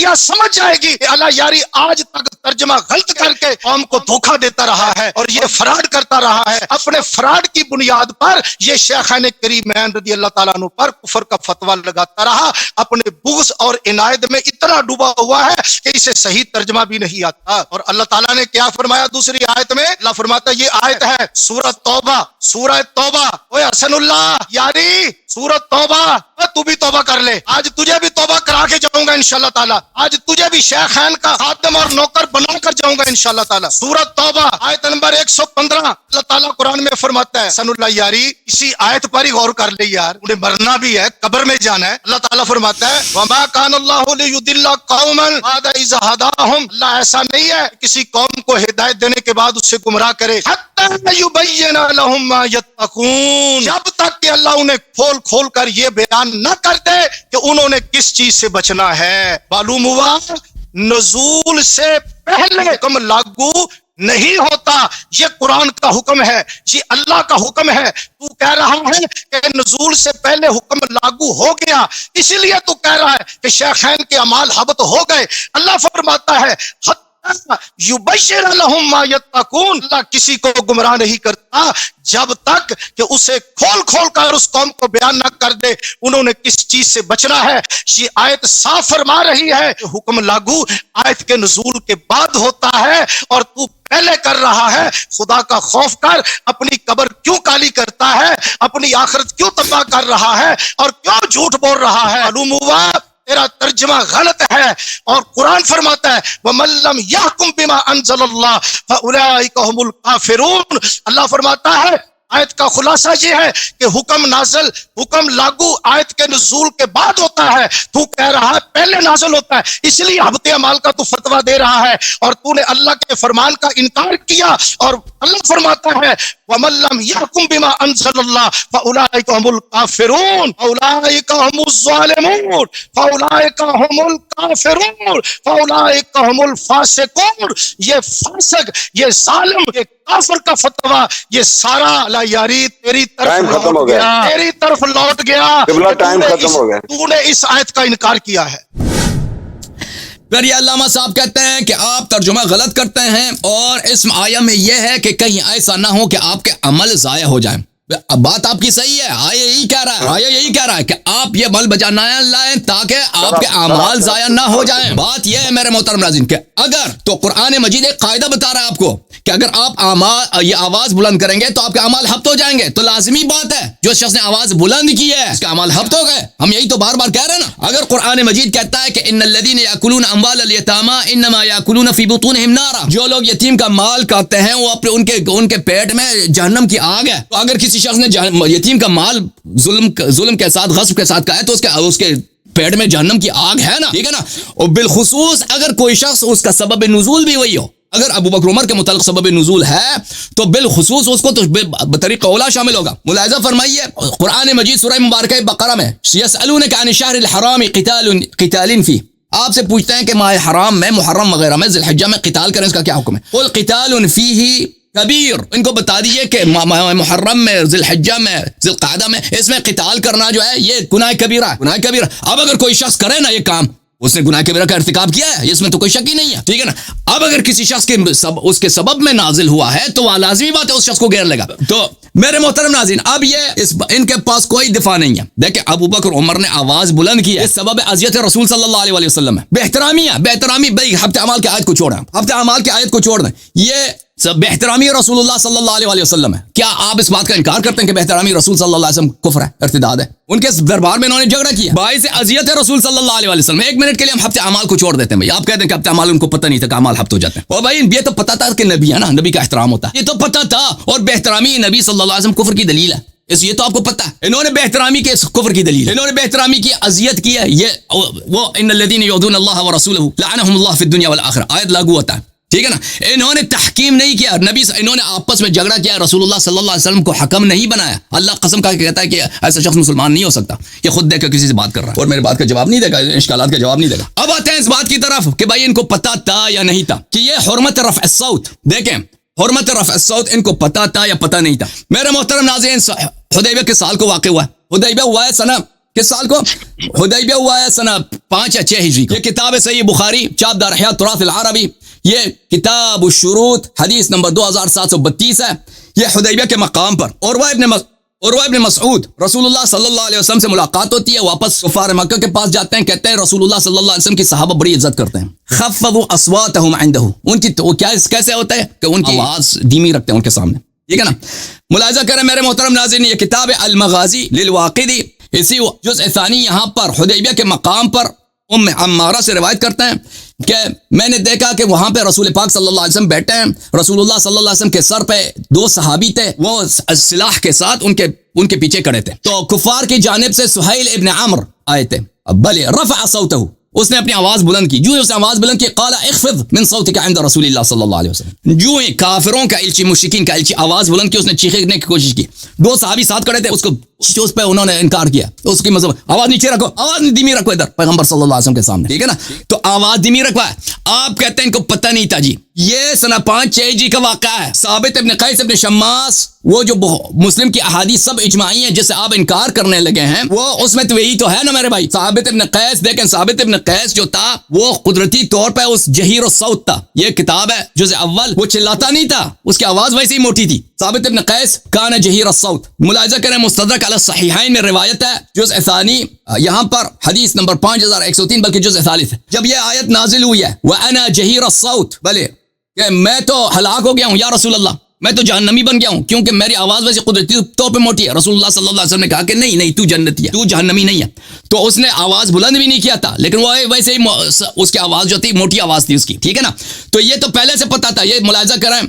دنیا سمجھ جائے گی کہ اللہ یاری آج تک ترجمہ غلط کر کے قوم کو دھوکہ دیتا رہا ہے اور یہ فراڈ کرتا رہا ہے. اپنے فراڈ کی بنیاد پر یہ شیخین کریمین رضی اللہ تعالیٰ عنہ پر کفر کا فتویٰ لگاتا رہا. اپنے بغض اور عنایت میں اتنا ڈوبا ہوا ہے کہ اسے صحیح ترجمہ بھی نہیں آتا. اور اللہ تعالیٰ نے کیا فرمایا دوسری آیت میں؟ اللہ فرماتا ہے یہ آیت ہے سورہ توبہ. سورہ توبہ. اوے حسن اللہ یاری سورہ توبہ تو بھی توبہ کر لے. آج تجھے بھی توبہ کرا کے جاؤں گا انشاءاللہ تعالیٰ. آج تجھے بھی شیخین کا خادم اور نوکر بنا کر جاؤں گا انشاءاللہ تعالیٰ. سورہ توبہ آیت نمبر 115 اللہ تعالیٰ قرآن میں فرماتا ہے. حسن اللہ یاری اسی آیت پر ہی غور کر لے یار, انہیں مرنا بھی ہے, قبر میں جانا ہے. اللہ تعالیٰ فرماتا ہے وَمَا كَانَ اللَّهُ لِيُضِلَّ قَوْمًا بَعْدَ إِذْ هَدَاهُمْ. اللہ ایسا نہیں ہے کسی قوم کو ہدایت دینے کے بعد اس سے گمراہ کرے. حَتَّى يُبَيِّنَ لَهُم مَّا يَتَّقُونَ. جب تک کہ اللہ انہیں کھول کھول کر یہ بیان نہ کر دے کہ انہوں نے کس چیز سے بچنا ہے. معلوم ہوا نزول سے پہلے حکم لاگو نہیں ہوتا. یہ قرآن کا حکم ہے, یہ اللہ کا حکم ہے. تو کہہ رہا ہے کہ نزول سے پہلے حکم لاگو ہو گیا, اسی لیے تو کہہ رہا ہے کہ شیخین کے اعمال حبط ہو گئے. اللہ فرماتا ہے یبشر لہم ما یتقون. اللہ کسی کو گمراہ نہیں کرتا جب تک کہ اسے کھول کھول کر اس قوم کو بیان نہ کر دے انہوں نے کس چیز سے بچنا ہے. یہ آیت صاف فرما رہی ہے کہ حکم لاگو آیت کے نزول کے بعد ہوتا ہے اور تو پہلے کر رہا ہے. خدا کا خوف کر, اپنی قبر کیوں کالی کرتا ہے, اپنی آخرت کیوں تباہ کر رہا ہے اور کیوں جھوٹ بول رہا ہے. معلوم ہوا تیرا ترجمہ غلط ہے. اور قرآن فرماتا ہے وَمَن لَّمْ يَحْكُم بِمَا أَنزَلَ اللَّهُ فَأُولَٰئِكَ هُمُ الْكَافِرُونَ. اللہ فرماتا ہے آیت کا خلاصہ یہ ہے کہ حکم نازل, حکم لاگو آیت کے نزول کے بعد ہوتا ہے. تو کہہ رہا ہے پہلے نازل ہوتا ہے, اس لیے حبط اعمال کا تو فتویٰ دے رہا ہے اور تو نے اللہ کے فرمان کا انکار کیا. اور اللہ فرماتا ہے وَمَن لَّمْ يَحْكُم بِمَا أَنزَلَ اللَّهُ فَأُولَٰئِكَ هُمُ الْكَافِرُونَ فَأُولَٰئِكَ هُمُ الظَّالِمُونَ فَأُولَٰئِكَ هُمُ الْكَافِرُونَ فَأُولَٰئِكَ هُمُ الْفَاسِقُونَ. یہ فاسق, یہ ظالم, یہ کافر کا فتویٰ یہ سارا اللہ یاری تیری طرف لوٹ گیا, تیری طرف لوٹ گیا. تو نے اس آیت کا انکار کیا ہے. پھر یہ علامہ صاحب کہتے ہیں کہ آپ ترجمہ غلط کرتے ہیں اور اس آیہ میں یہ ہے کہ کہیں ایسا نہ ہو کہ آپ کے عمل ضائع ہو جائیں. بات آپ کی صحیح ہے, آیہ یہی کہہ رہا ہے کہ آپ یہ عمل بجا نہ لائیں تاکہ آپ کے اعمال ضائع نہ ہو جائیں. بات یہ ہے میرے محترم ناظرین کہ اگر تو قرآن مجید ایک قاعدہ بتا رہا ہے آپ کو کہ اگر آپ یہ آواز بلند کریں گے تو آپ کے اعمال حبط ہو جائیں گے. تو لازمی بات ہے جو شخص نے آواز بلند کی ہے اس کے اعمال حبط ہو گئے. ہم یہی تو بار بار کہہ رہے ہیں نا. اگر قرآن مجید کہتا ہے کہ ان الذین یاکلون اموال الیتامی انما یاکلون فی بطونہم نارا, جو لوگ یتیم کا مال کھاتے ہیں وہ اپنے ان کے پیٹ میں جہنم کی آگ ہے. تو اگر کسی شخص نے یتیم کا مال ظلم کے ساتھ, غصب کے ساتھ کھایا تو اس کے پیٹ میں جہنم کی آگ ہے نا, ٹھیک ہے نا. اور بالخصوص اگر کوئی شخص اس کا سبب نزول بھی وہی ہو, اگر ابو بکر عمر کے متعلق سبب نزول ہے تو بالخصوص اس کو تو بطریق اولا شامل ہوگا. ملاحظہ فرمائیے قرآن مجید سورہ مبارکہ بقرہ میں یسألونک عن الشہر الحرام قتال فیہ, آپ سے پوچھتے ہیں کہ ماہ حرام میں, محرم وغیرہ میں, ذی الحجہ میں قتال کریں, اس کا کیا حکم ہے؟ قل قتال فیہ کبیر. ان کو بتا دیجئے کہ محرم میں, ذی الحجہ میں, ذی القعدہ میں اس میں قتال کرنا جو ہے یہ گناہ کبیرہ ہے, گناہ کبیرہ. اب اگر کوئی شخص کرے نا یہ کام, اس نے گناہ کبیرہ کا ارتکاب کیا ہے, اس میں تو کوئی شک ہی نہیں ہے, ٹھیک ہے نا. اب اگر کسی شخص کے اس کے سبب میں نازل ہوا ہے تو وہ لازمی بات ہے اس شخص کو گھیر لے گا. تو میرے محترم ناظرین اب یہ ان کے پاس کوئی دفاع نہیں ہے. دیکھیں ابو بکر عمر نے آواز بلند کی ہے, اس سبب اذیت رسول صلی اللہ علیہ وسلم ہے, بے احترامی بھائی حبط اعمال کی آیت کو چھوڑیں, حبط اعمال کی آیت کو چھوڑ دیں, یہ سب بے احترامی رسول اللہ صلی اللہ علیہ وسلم ہے. کیا آپ اس بات کا انکار کرتے ہیں کہ بے احترامی رسول صلی اللہ علیہ وسلم کفر ہے, ارتداد ہے؟ ان کے دربار میں انہوں نے جھگڑا کیا باعث اذیت رسول صلی اللہ علیہ وسلم. ایک منٹ کے لیے ہم حبط اعمال کو چھوڑ دیتے ہیں. بھائی آپ کہتے ہیں کہ حبط اعمال ان کو پتہ نہیں تھا کہ اعمال حبط ہو جاتے ہیں. اور بھائی یہ تو پتہ تھا کہ نبی ہے نا, نبی کا احترام ہوتا ہے, یہ تو پتہ تھا. اور بے احترامی نبی صلی اللہ علیہ وسلم کفر کی دلیل ہے, اس یہ تو آپ کو پتہ ہے. انہوں نے بے احترامی کی کفر کی دلیل, انہوں نے بے احترامی کی اذیت کی ہے. یہ وہ ان الذین یؤذون اللہ ورسولہ لعنهم اللہ فی الدنیا والآخرہ آیت لاگو ہوتا ہے, ٹھیک ہے نا. انہوں نے تحکیم نہیں کیا نبی, انہوں نے آپس میں جھگڑا کیا, رسول اللہ صلی اللہ علیہ وسلم کو حکم نہیں بنایا. اللہ قسم کا کہتا ہے کہ ایسا شخص مسلمان نہیں ہو سکتا. یہ خود دیکھ کر کسی سے بات کر رہا ہے اور میرے بات کا جواب نہیں دے گا, اشکالات کا جواب نہیں دے گا. اب آتے ہیں اس بات کی طرف کہ بھائی ان کو پتہ تھا یا نہیں تھا کہ یہ حرمت رفع الصوت, دیکھیں حرمت رفع الصوت ان کو پتہ تھا یا پتہ نہیں تھا. میرے محترم ناظرین حدیبیہ کے سال کو واقع ہوا ہے, حدیبیہ ہوا ہے سنہ کس سال کو؟ حدیبیہ ہوا ہے سنہ 5 یا 6 ہجری کو. یہ کتاب ہے صحیح بخاری چاپ دار احیاء التراث العربی. یہ کتاب الشروط حدیث نمبر 2732 ہے. یہ حدیبیہ کے مقام پر عروہ ابن مسعود رسول اللہ صلی اللہ علیہ وسلم سے ملاقات ہوتی ہے. واپس کفار مکہ کے پاس جاتے ہیں. کہتے ہیں رسول اللہ صلی اللہ علیہ وسلم کی صحابہ بڑی عزت کرتے ہیں. خفضوا اصواتهم عنده. ان کی تو کیسے ہوتا ہے کہ ان کی آواز دھیمی رکھتے ہیں ان کے سامنے. ٹھیک ہے نا. ملاحظہ کریں میرے محترم ناظرین, یہ کتاب ہے المغازی للواقدی. اسی جزء ثانی یہاں پر حدیبیہ کے مقام پر ام عمارہ سے روایت کرتے ہیں کہ میں نے دیکھا کہ وہاں پہ رسول پاک صلی اللہ علیہ وسلم بیٹھے ہیں. رسول اللہ صلی اللہ علیہ وسلم کے سر پہ 2 صحابی تھے, وہ سلاح کے ساتھ ان کے پیچھے کھڑے تھے. تو کفار کی جانب سے سہیل ابن عمرو آئے تھے. بلے رفع صوتہ, اس نے اپنی آواز بلند کی. جو ہی اس نے آواز بلند کی, قال اخفض من صوتک عند رسول اللہ صلی اللہ علیہ وسلم. جو ہی کافروں کا الچی مشرکین کا الچی آواز بلند کی, اس نے چیخنے کی کوشش کی. 2 صحابی ساتھ کھڑے تھے, اس پہ انہوں نے انکار کیا. اس کی مطلب آواز نیچے رکھو, آواز دھیمی رکھو ادھر پیغمبر صلی اللہ علیہ وسلم کے سامنے. ٹھیک ہے نا. تو آواز دھیمی رکھوا ہے. آپ کہتے ہیں ان کو پتہ نہیں تھا جی. یہ سنہ 5-6 ہجری کا واقعہ ہے. ثابت ابن قیس ابن شماس, وہ جو مسلم کی احادیث سب اجماعی ہیں جسے آپ انکار کرنے لگے ہیں, وہ اس میں تو یہی تو ہے نا میرے بھائی. ثابت ابن قیس دیکھیں, ثابت ابن قیس جو تھا وہ قدرتی طور پہ اس جہیر الصوت تھا. یہ کتاب ہے جزء اول, وہ چلاتا نہیں تھا, اس کی آواز ویسے ہی موٹی تھی. ثابت ابن قیس کان جہیر الصوت. ملاحظہ کریں مستدرک علی الصحیحین میں روایت ہے جزء ثانی یہاں پر حدیث نمبر 5103 بلکہ جزء ثالث ہے. جب یہ آیت نازل ہوئی ہے وَأَنَا جَهِيرَ الصَّوْتِ, بلے کہ میں تو ہلاک ہو گیا ہوں یا رسول اللہ, میں تو جہنمی بن گیا ہوں کیونکہ میری آواز ویسے قدرتی طور پہ موٹی ہے. رسول اللہ صلی اللہ علیہ وسلم نے کہا کہ نہیں تو جنتی ہے, تو جہنمی نہیں ہے. تو اس نے آواز بلند بھی نہیں کیا تھا, لیکن وہ ویسے ہی اس کی آواز جو تھی موٹی آواز تھی اس کی. ٹھیک ہے نا. تو یہ تو پہلے سے پتا تھا. یہ ملاحظہ کریں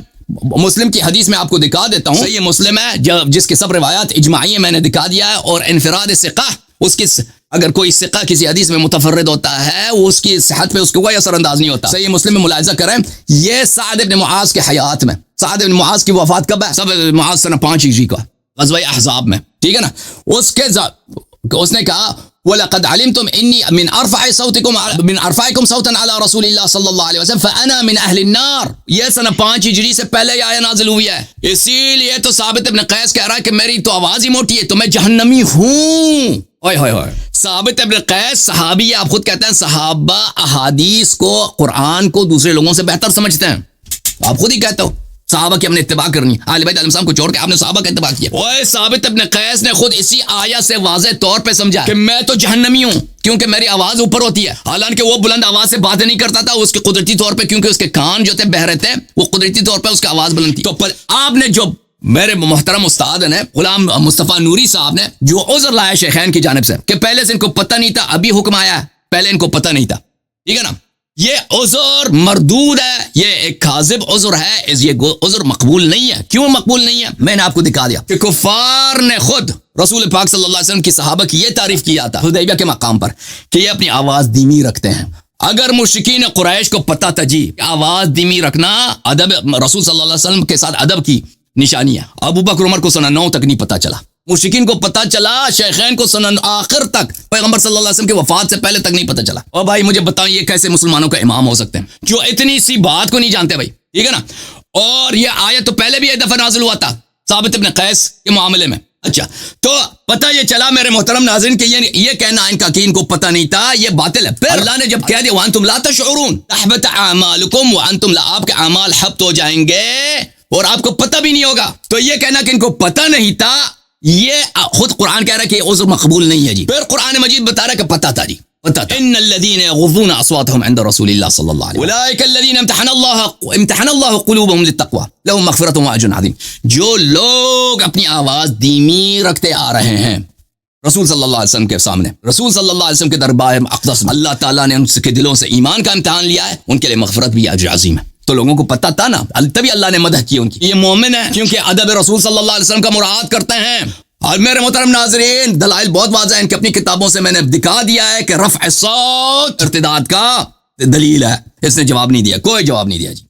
مسلم کی حدیث میں آپ کو دکھا دیتا ہوں. یہ مسلم ہے جس کی سب روایات اجماعی ہیں, میں نے دکھا دیا ہے. اور انفراد ثقہ, اس کی اگر کوئی ثقہ کسی حدیث میں متفرد ہوتا ہے, وہ اس کی صحت پہ اس کو کوئی اثر انداز نہیں ہوتا. صحیح مسلم میں ملاحظہ کریں, یہ سعد ابن معاذ کے حیات میں, سعد ابن معاذ کی وفات کب ہے؟ سعد ابن معاذ سنہ 5 ہجری کا غزوہ احزاب میں. ٹھیک ہے نا. اس نے کہا وَلَقَدْ عَلِمْتُمْ إِنِّي مِنْ أَرْفَعِ صَوْتِكُمْ صَوْتًا عَلَى رَسُولِ اللَّهِ صلی اللہ علیہ وسلم فَأَنَا مِنْ أَهْلِ النَّارِ. یہ سنہ 5 ہجری سے پہلے یہ آیت نازل ہوئی ہے. اسی لیے تو ثابت ابن قیس کہہ رہا ہے کہ میری تو آواز ہی موٹی ہے تو میں جہنمی ہوں. ثابت ابن قیس صحابی, آپ خود کہتے ہیں صحابہ احادیث کو, قرآن کو دوسرے لوگوں سے بہتر سمجھتے ہیں. آپ خود ہی کہتے ہو صحابہ کی ہم نے اتباع کرنی ہے. اہل بیت علیہ السلام کو چھوڑ کے آپ نے صحابہ کا اتباع کیا. اوے ثابت ابن قیس نے خود اسی آیت سے واضح طور پہ سمجھا کہ میں تو جہنمی ہوں کیونکہ میری آواز اوپر ہوتی ہے. حالانکہ وہ بلند آواز سے باتیں نہیں کرتا تھا, اس کے قدرتی طور پہ کیونکہ اس کے کان جو تھے بہ رہے تھے, وہ قدرتی طور پہ اس کی آواز بلند تھی. تو پر آپ نے جو میرے محترم استاد نے غلام مصطفیٰ نوری صاحب نے جو عذر لایا شیخین کی جانب سے کہ پہلے سے ان کو پتہ نہیں تھا, ابھی حکم آیا ہے, پہلے ان کو پتہ نہیں تھا. ٹھیک ہے نا. یہ عذر مردود ہے, یہ ایک کاذب عذر ہے, یہ عذر مقبول نہیں ہے. کیوں مقبول نہیں ہے؟ میں نے آپ کو دکھا دیا کہ کفار نے خود رسول پاک صلی اللہ علیہ وسلم کی صحابہ کی یہ تعریف کیا تھا حدیبیہ کے مقام پر کہ یہ اپنی آواز دھیمی رکھتے ہیں. اگر مشرکین قریش کو پتہ تھا جی آواز دھیمی رکھنا ادب رسول صلی اللہ علیہ وسلم کے ساتھ ادب کی نشانی ہے. ابو بکر عمر کو سنہ 9 تک نہیں پتہ چلا, مشرکین کو پتہ چلا, شیخین کو سنن آخر تک, پیغمبر صلی اللہ علیہ وسلم کی وفات سے پہلے تک نہیں پتہ چلا. اور بھائی مجھے بتائیں یہ کیسے مسلمانوں کا امام ہو سکتے ہیں جو اتنی سی بات کو نہیں جانتے بھائی. ٹھیک ہے نا. اور یہ آیت تو پہلے بھی ایک دفعہ نازل ہوا تھا ثابت ابن قیس کے معاملے میں. اچھا تو پتہ یہ چلا میرے محترم ناظرین کہ یہ کہنا ان کا کہ ان کو پتہ نہیں تھا یہ باطل ہے. پھر اللہ نے جب کہہ دیا وانتم لا تشعرون تحبط اعمالکم وانتم لا, آپ کے اعمال حبط ہو جائیں گے اور آپ کو پتہ بھی نہیں ہوگا. تو یہ کہنا کہ ان کو پتہ نہیں تھا, یہ خود قرآن کہہ رہا ہے کہ یہ عذر مقبول نہیں ہے جی. پھر قرآن مجید بتا رہا ہے کہ پتہ تھا جی, پتہ تھا. ان الذين يغضون اصواتهم عند رسول الله صلی اللہ علیہ وسلم اولئک الذين امتحن الله قلوبهم للتقوى لهم مغفرة واجر عظیم. جو لوگ اپنی آواز دھیمی رکھتے آ رہے ہیں رسول صلی اللہ علیہ وسلم کے سامنے, رسول صلی اللہ علیہ وسلم کے دربار اقدس میں, اللہ تعالیٰ نے ان کے دلوں سے ایمان کا امتحان لیا ہے, ان کے لیے مغفرت بھی اجر عظیم ہے. تو لوگوں کو پتہ تھا نا, تبھی اللہ نے مدح کی ان کی. یہ مومن ہے کیونکہ ادب رسول صلی اللہ علیہ وسلم کا مراعات کرتے ہیں. اور میرے محترم ناظرین دلائل بہت واضح ہیں, ان کی اپنی کتابوں سے میں نے دکھا دیا ہے کہ رفع الصوت ارتداد کا دلیل ہے. اس نے جواب نہیں دیا, کوئی جواب نہیں دیا جی.